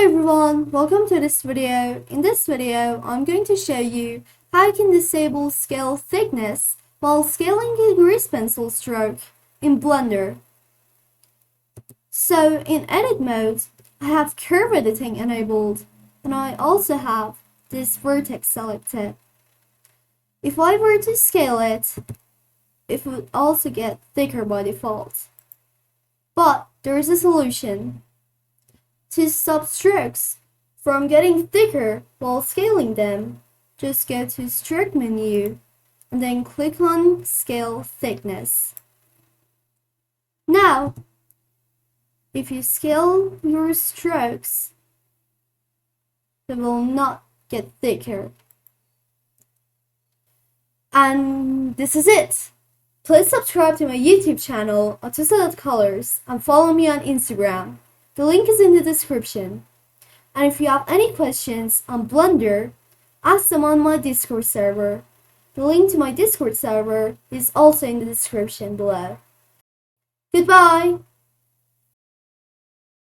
Hello everyone, welcome to this video. In this video, I'm going to show you how you can disable scale thickness while scaling a grease pencil stroke in Blender. So in edit mode, I have curve editing enabled and I also have this vertex selected. If I were to scale it, it would also get thicker by default. But there is a solution. To stop strokes from getting thicker while scaling them, just go to Stroke menu and then click on Scale Thickness. Now, if you scale your strokes, they will not get thicker. And this is it. Please subscribe to my YouTube channel, Artista.colors, and follow me on Instagram. The link is in the description. And if you have any questions on Blender, ask them on my Discord server. The link to my Discord server is also in the description below. Goodbye!